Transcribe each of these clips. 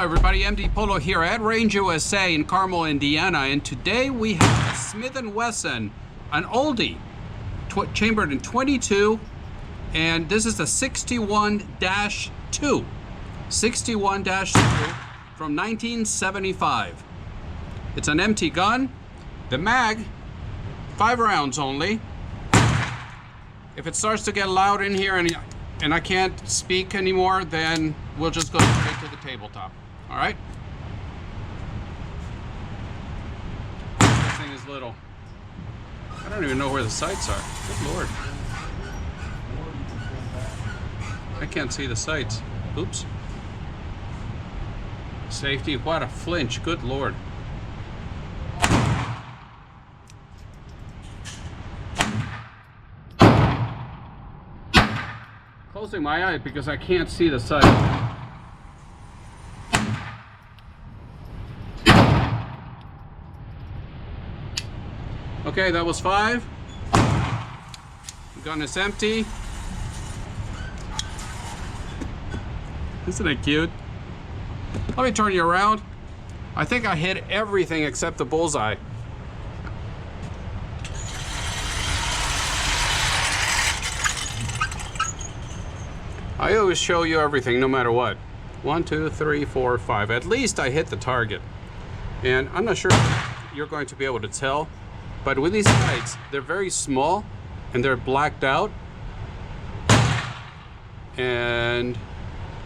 everybody, MDpolo here at Range USA in Carmel, Indiana, and today we have a Smith & Wesson, an oldie, chambered in 22, and this is the 61-2. 61-2 from 1975. It's an empty gun. The mag, 5 rounds only. If it starts to get loud in here and I can't speak anymore, then we'll just go straight to the tabletop. All right? This thing is little. I don't even know where the sights are. Good Lord. I can't see the sights. Oops. Safety, what a flinch. Good Lord. Closing my eye because I can't see the sight. Okay, that was 5. The gun is empty. Isn't it cute? Let me turn you around. I think I hit everything except the bullseye. I always show you everything no matter what. 1, 2, 3, 4, 5. At least I hit the target. And I'm not sure if you're going to be able to tell, but with these sights, they're very small and they're blacked out. And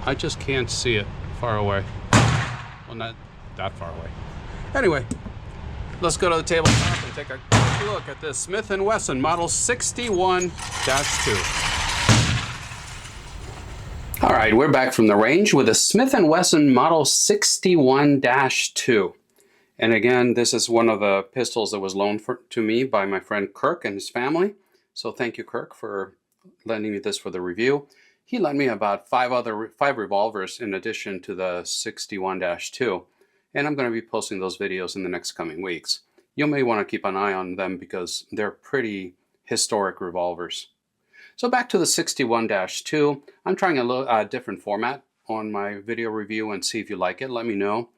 I just can't see it far away. Well, not that far away. Anyway, let's go to the tabletop and take a quick look at this Smith & Wesson Model 61-2. All right, we're back from the range with a Smith & Wesson Model 61-2. And again, this is one of the pistols that was loaned to me by my friend Kirk and his family. So thank you, Kirk, for lending me this for the review. He lent me about 5 revolvers in addition to the 61-2. And I'm going to be posting those videos in the next coming weeks. You may want to keep an eye on them because they're pretty historic revolvers. So back to the 61-2, I'm trying a different format on my video review and see if you like it. Let me know.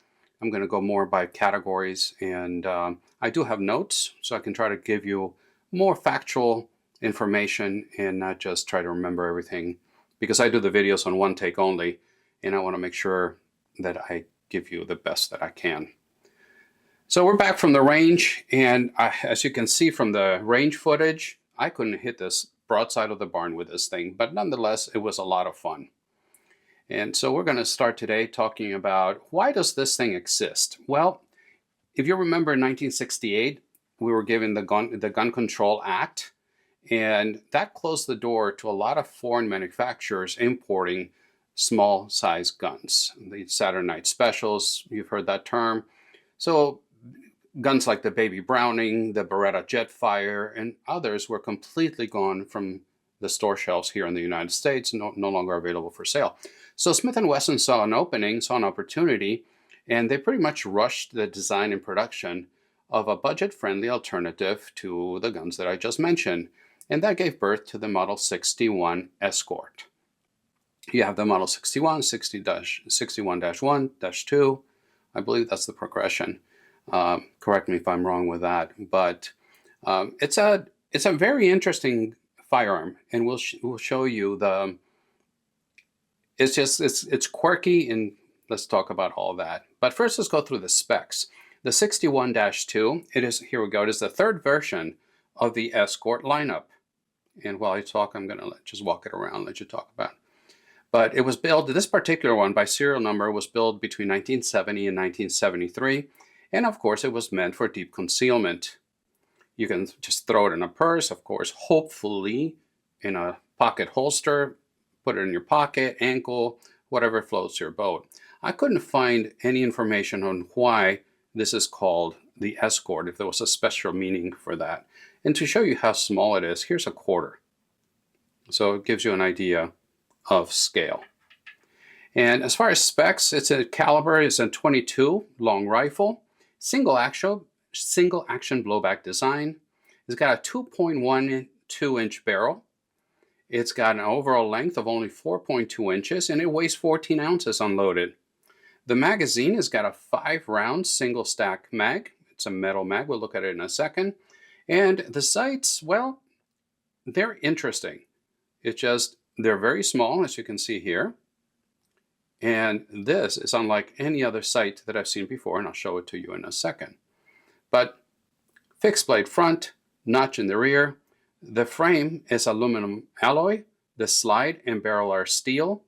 I'm going to go more by categories, and I do have notes, so I can try to give you more factual information and not just try to remember everything, because I do the videos on one take only, and I want to make sure that I give you the best that I can. So we're back from the range, and as you can see from the range footage, I couldn't hit this broadside of the barn with this thing, but nonetheless, it was a lot of fun. And so we're going to start today talking about, why does this thing exist? Well, if you remember in 1968, we were given the Gun Control Act, and that closed the door to a lot of foreign manufacturers importing small size guns. The Saturday Night Specials, you've heard that term. So guns like the Baby Browning, the Beretta Jetfire, and others were completely gone from the store shelves here in the United States, no longer available for sale. So Smith & Wesson saw an opening, saw an opportunity, and they pretty much rushed the design and production of a budget-friendly alternative to the guns that I just mentioned. And that gave birth to the Model 61 Escort. You have the Model 61, 61-1-2. I believe that's the progression. Correct me if I'm wrong with that. But it's a very interesting firearm, and we'll show you the. It's quirky, and let's talk about all that. But first, let's go through the specs. The 61-2, here we go. It is the 3rd version of the Escort lineup. And while I talk, I'm going to just walk it around, let you talk about it. But it was built, this particular one by serial number was built between 1970 and 1973. And of course, it was meant for deep concealment. You can just throw it in a purse, of course, hopefully in a pocket holster, put it in your pocket, ankle, whatever floats your boat. I couldn't find any information on why this is called the Escort, if there was a special meaning for that. And to show you how small it is, here's a quarter. So it gives you an idea of scale. And as far as specs, it's a caliber, it's a 22 long rifle, single action blowback design. It's got a 2.12-inch barrel. It's got an overall length of only 4.2 inches, and it weighs 14 ounces unloaded. The magazine has got a 5-round single stack mag. It's a metal mag. We'll look at it in a second. And the sights, well, they're interesting. It's just, they're very small, as you can see here. And this is unlike any other sight that I've seen before, and I'll show it to you in a second. But fixed blade front, notch in the rear. The frame is aluminum alloy. The slide and barrel are steel.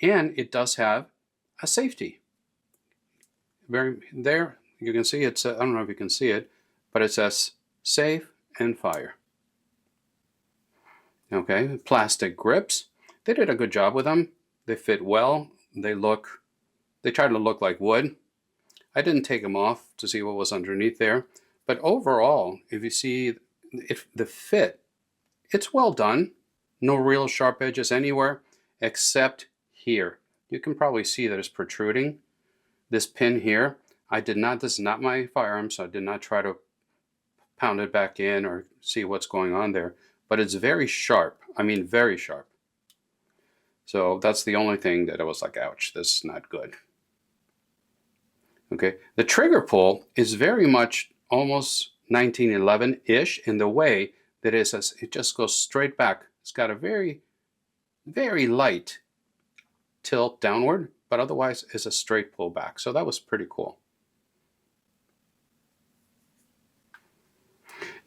And it does have a safety. There, you can see it's, I don't know if you can see it, but it says safe and fire. Okay, plastic grips. They did a good job with them. They fit well. They try to look like wood. I didn't take them off to see what was underneath there. But overall, if you see the fit, it's well done. No real sharp edges anywhere except here. You can probably see that it's protruding. This pin here, this is not my firearm, so I did not try to pound it back in or see what's going on there. But it's very sharp. I mean, very sharp. So that's the only thing that I was like, ouch, this is not good. Okay, the trigger pull is very much almost 1911-ish in the way that it just goes straight back. It's got a very, very light tilt downward, but otherwise it's a straight pull back. So that was pretty cool.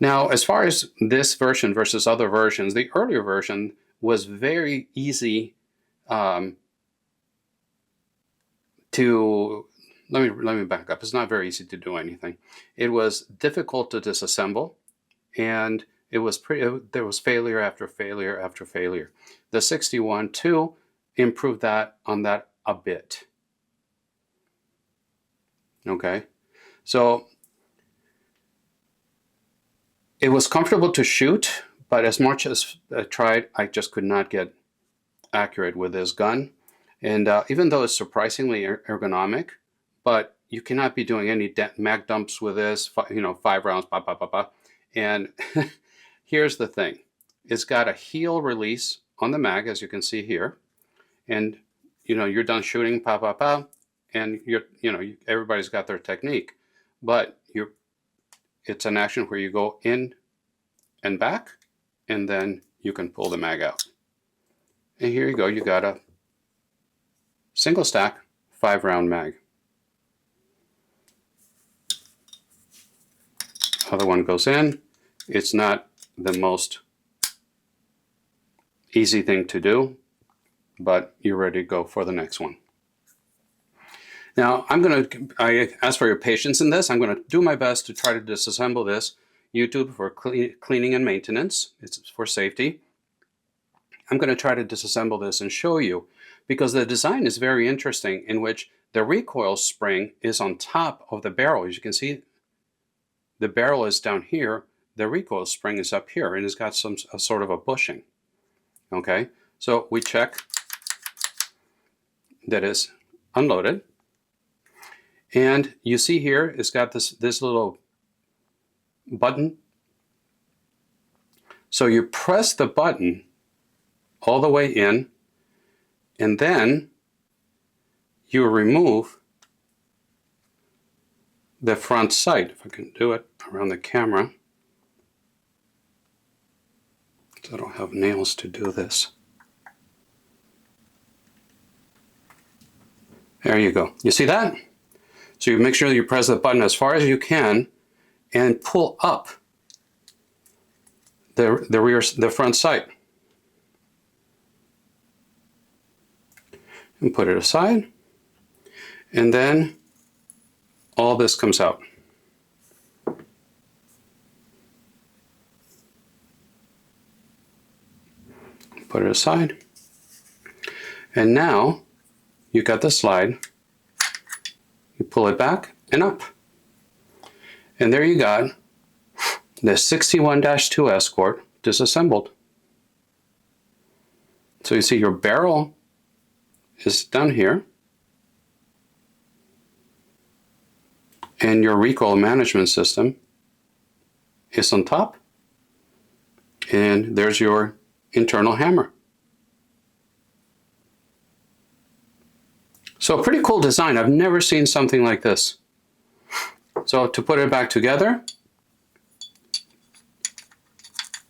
Now, as far as this version versus other versions, the earlier version was very easy to, let me back up. It's not very easy to do anything. It was difficult to disassemble, and there was failure after failure after failure. The 61-2 improved on that a bit. Okay, so it was comfortable to shoot, but as much as I tried, I just could not get accurate with this gun. And even though it's surprisingly ergonomic, but you cannot be doing any mag dumps with this, 5 rounds, bah, bah, bah, bah. And here's the thing. It's got a heel release on the mag, as you can see here. And, you're done shooting, pa, pa, pa, and everybody's got their technique. But it's an action where you go in and back, and then you can pull the mag out. And here you go, you got a single stack 5-round mag. Other one goes in. It's not the most easy thing to do, but you're ready to go for the next one. Now, I ask for your patience in this. I'm going to do my best to try to disassemble this. YouTube for cleaning and maintenance. It's for safety. I'm going to try to disassemble this and show you, because the design is very interesting, in which the recoil spring is on top of the barrel. As you can see, the barrel is down here. The recoil spring is up here, and it's got a sort of a bushing. Okay, so we check that it's unloaded. And you see here, it's got this little button. So you press the button all the way in, and then you remove the front sight. If I can do it around the camera. I don't have nails to do this. There you go. You see that? So you make sure you press the button as far as you can and pull up the front sight. And put it aside. And then all this comes out. Put it aside. And now you got the slide. You pull it back and up. And there you got the 61-2 Escort disassembled. So you see your barrel is down here. And your recoil management system is on top. And there's your internal hammer. So pretty cool design. I've never seen something like this. So to put it back together,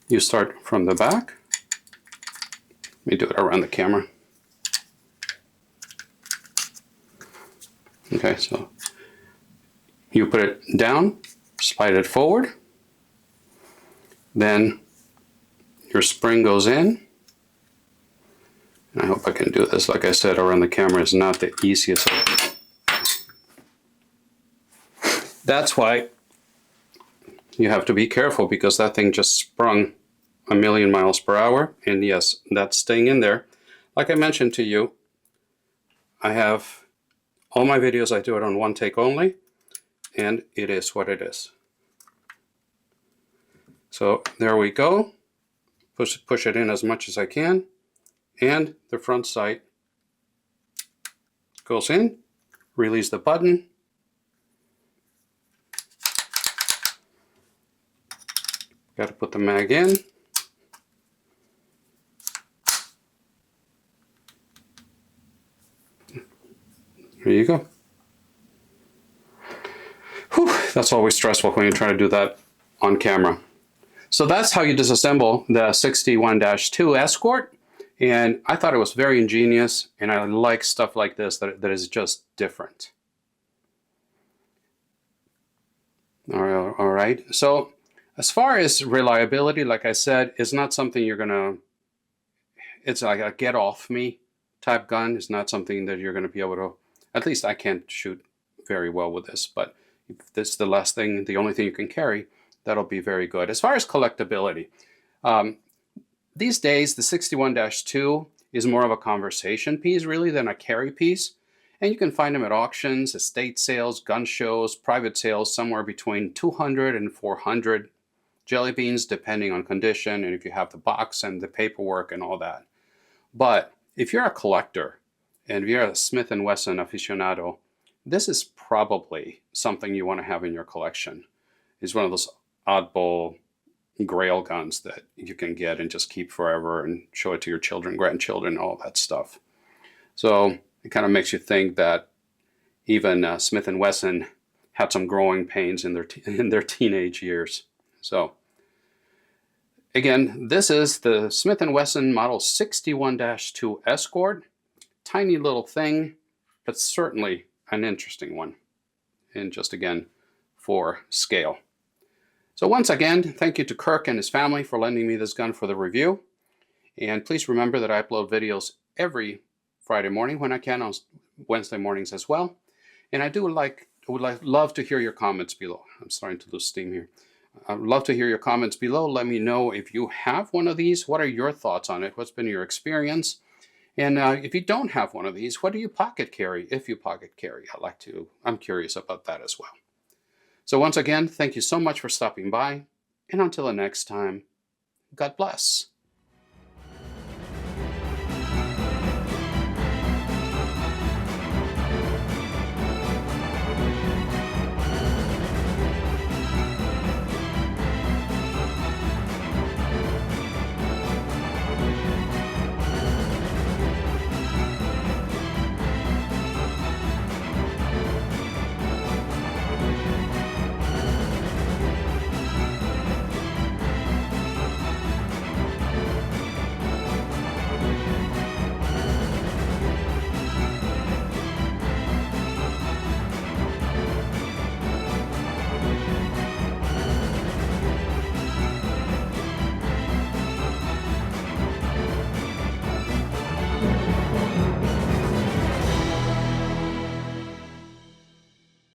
you start from the back. Let me do it around the camera. Okay, so you put it down, slide it forward, then your spring goes in. And I hope I can do this. Like I said, around the camera is not the easiest. That's why you have to be careful, because that thing just sprung 1,000,000 miles per hour. And yes, that's staying in there. Like I mentioned to you, I have all my videos, I do it on one take only, and it is what it is. So there we go. Push it in as much as I can. And the front sight goes in. Release the button. Got to put the mag in. There you go. Whew, that's always stressful when you try to do that on camera. So that's how you disassemble the 61-2 Escort. And I thought it was very ingenious, and I like stuff like this that is just different. All right. So as far as reliability, like I said, it's not something you're gonna, it's like a get off me type gun. It's not something that you're gonna be able to, at least I can't shoot very well with this, but if this is the last thing, the only thing you can carry, that'll be very good. As far as collectability, these days the 61-2 is more of a conversation piece really than a carry piece. And you can find them at auctions, estate sales, gun shows, private sales, somewhere between 200 and 400 jelly beans, depending on condition and if you have the box and the paperwork and all that. But if you're a collector and if you're a Smith & Wesson aficionado, this is probably something you want to have in your collection. It's one of those oddball grail guns that you can get and just keep forever and show it to your children, grandchildren, all that stuff. So it kind of makes you think that even Smith & Wesson had some growing pains in their teenage years. So again, this is the Smith & Wesson Model 61-2 Escort. Tiny little thing, but certainly an interesting one. And just again, for scale. So once again, thank you to Kirk and his family for lending me this gun for the review. And please remember that I upload videos every Friday morning when I can, on Wednesday mornings as well. And I would love to hear your comments below. I'm starting to lose steam here. I'd love to hear your comments below. Let me know if you have one of these. What are your thoughts on it? What's been your experience? And if you don't have one of these, what do you pocket carry? If you pocket carry, I'm curious about that as well. So once again, thank you so much for stopping by. And until the next time, God bless.